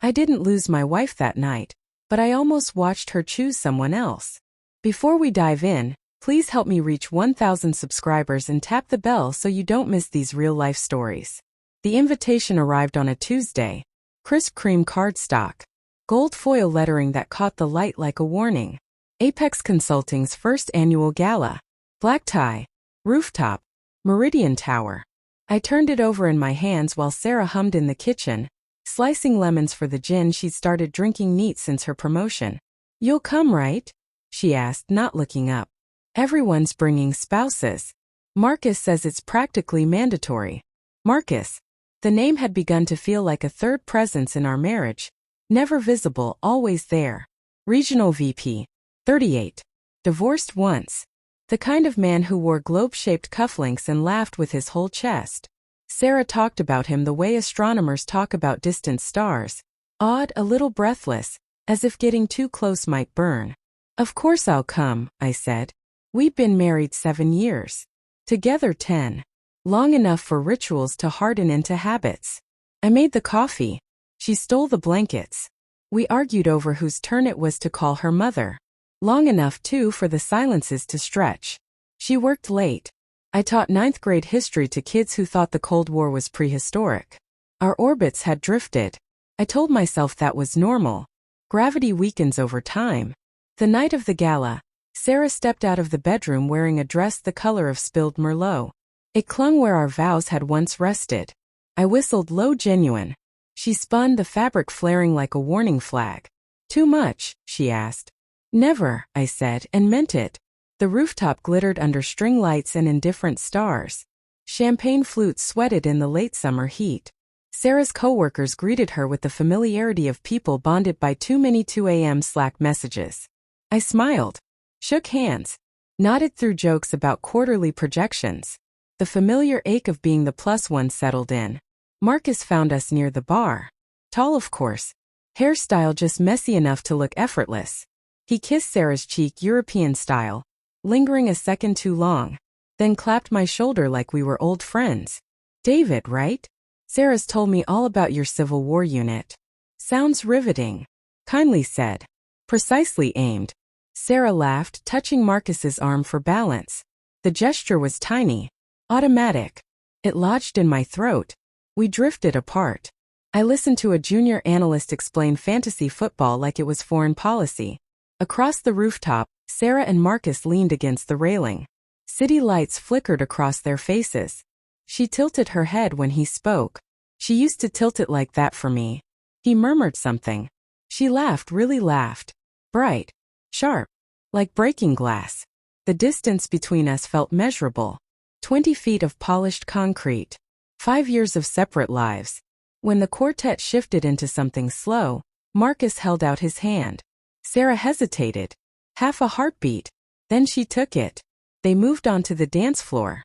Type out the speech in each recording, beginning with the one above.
I didn't lose my wife that night, but I almost watched her choose someone else. Before we dive in, please help me reach 1,000 subscribers and tap the bell so you don't miss these real-life stories. The invitation arrived on a Tuesday. Crisp cream cardstock. Gold foil lettering that caught the light like a warning. Apex Consulting's first annual gala. Black tie. Rooftop. Meridian Tower. I turned it over in my hands while Sarah hummed in the kitchen, slicing lemons for the gin she'd started drinking neat since her promotion. "You'll come, right?" she asked, not looking up. "Everyone's bringing spouses. Marcus says it's practically mandatory." Marcus. The name had begun to feel like a third presence in our marriage. Never visible, always there. Regional VP. 38. Divorced once. The kind of man who wore globe-shaped cufflinks and laughed with his whole chest. Sarah talked about him the way astronomers talk about distant stars. Odd, a little breathless, as if getting too close might burn. "Of course I'll come," I said. "We've been married 7 years. Together 10. Long enough for rituals to harden into habits." I made the coffee. She stole the blankets. We argued over whose turn it was to call her mother. Long enough, too, for the silences to stretch. She worked late. I taught 9th grade history to kids who thought the Cold War was prehistoric. Our orbits had drifted. I told myself that was normal. Gravity weakens over time. The night of the gala, Sarah stepped out of the bedroom wearing a dress the color of spilled Merlot. It clung where our vows had once rested. I whistled low, genuine. She spun, the fabric flaring like a warning flag. "Too much?" she asked. "Never," I said, and meant it. The rooftop glittered under string lights and indifferent stars. Champagne flutes sweated in the late summer heat. Sarah's coworkers greeted her with the familiarity of people bonded by too many 2 a.m. Slack messages. I smiled, shook hands, nodded through jokes about quarterly projections. The familiar ache of being the plus one settled in. Marcus found us near the bar. Tall, of course. Hairstyle just messy enough to look effortless. He kissed Sarah's cheek European style, lingering a second too long, then clapped my shoulder like we were old friends. "David, right? Sarah's told me all about your Civil War unit." "Sounds riveting," kindly said. "Precisely aimed." Sarah laughed, touching Marcus's arm for balance. The gesture was tiny, automatic. It lodged in my throat. We drifted apart. I listened to a junior analyst explain fantasy football like it was foreign policy. Across the rooftop, Sarah and Marcus leaned against the railing. City lights flickered across their faces. She tilted her head when he spoke. She used to tilt it like that for me. He murmured something. She laughed, really laughed. Bright. Sharp. Like breaking glass. The distance between us felt measurable. 20 feet of polished concrete. 5 years of separate lives. When the quartet shifted into something slow, Marcus held out his hand. Sarah hesitated. Half a heartbeat. Then she took it. They moved on to the dance floor.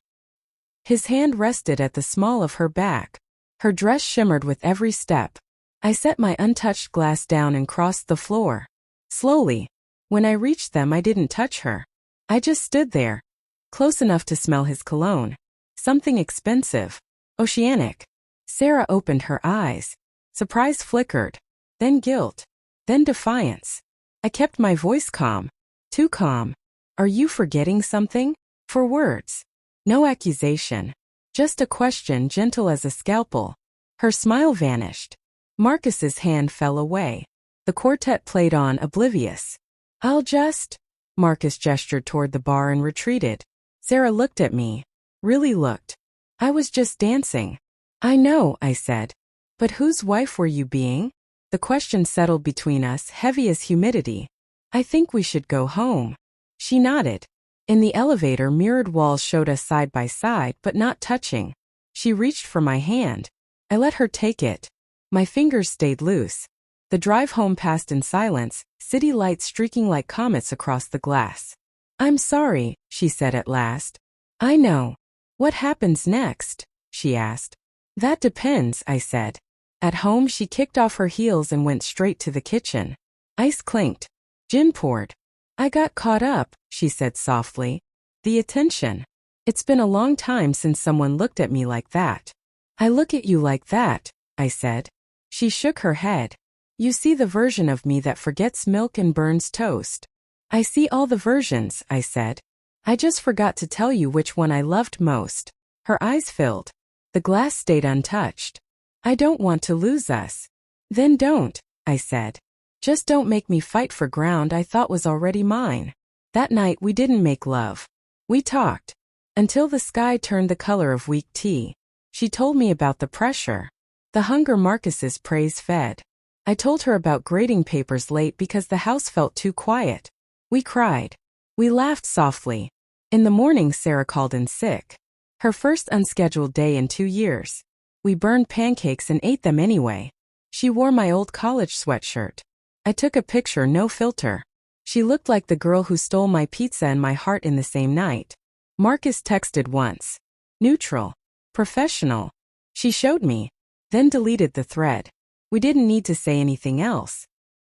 His hand rested at the small of her back. Her dress shimmered with every step. I set my untouched glass down and crossed the floor. Slowly. When I reached them, I didn't touch her. I just stood there. Close enough to smell his cologne. Something expensive. Oceanic. Sarah opened her eyes. Surprise flickered. Then guilt. Then defiance. I kept my voice calm. Too calm. "Are you forgetting something?" For words. No accusation. Just a question gentle as a scalpel. Her smile vanished. Marcus's hand fell away. The quartet played on, oblivious. "I'll just..." Marcus gestured toward the bar and retreated. Sarah looked at me. Really looked. "I was just dancing." "I know," I said. "But whose wife were you being?" The question settled between us, heavy as humidity. "I think we should go home." She nodded. In the elevator, mirrored walls showed us side by side, but not touching. She reached for my hand. I let her take it. My fingers stayed loose. The drive home passed in silence, city lights streaking like comets across the glass. "I'm sorry," she said at last. "I know. What happens next?" she asked. "That depends," I said. At home, she kicked off her heels and went straight to the kitchen. Ice clinked. Gin poured. "I got caught up," she said softly. "The attention. It's been a long time since someone looked at me like that." "I look at you like that," I said. She shook her head. You see the version of me that forgets milk and burns toast. I see all the versions, I said. I just forgot to tell you which one I loved most. Her eyes filled. The glass stayed untouched. I don't want to lose us. Then don't, I said. Just don't make me fight for ground I thought was already mine. That night we didn't make love. We talked. Until the sky turned the color of weak tea. She told me about the pressure. The hunger Marcus's praise fed. I told her about grading papers late because the house felt too quiet. We cried. We laughed softly. In the morning Sarah called in sick. Her first unscheduled day in 2 years. We burned pancakes and ate them anyway. She wore my old college sweatshirt. I took a picture, no filter. She looked like the girl who stole my pizza and my heart in the same night. Marcus texted once. Neutral. Professional. She showed me. Then deleted the thread. We didn't need to say anything else.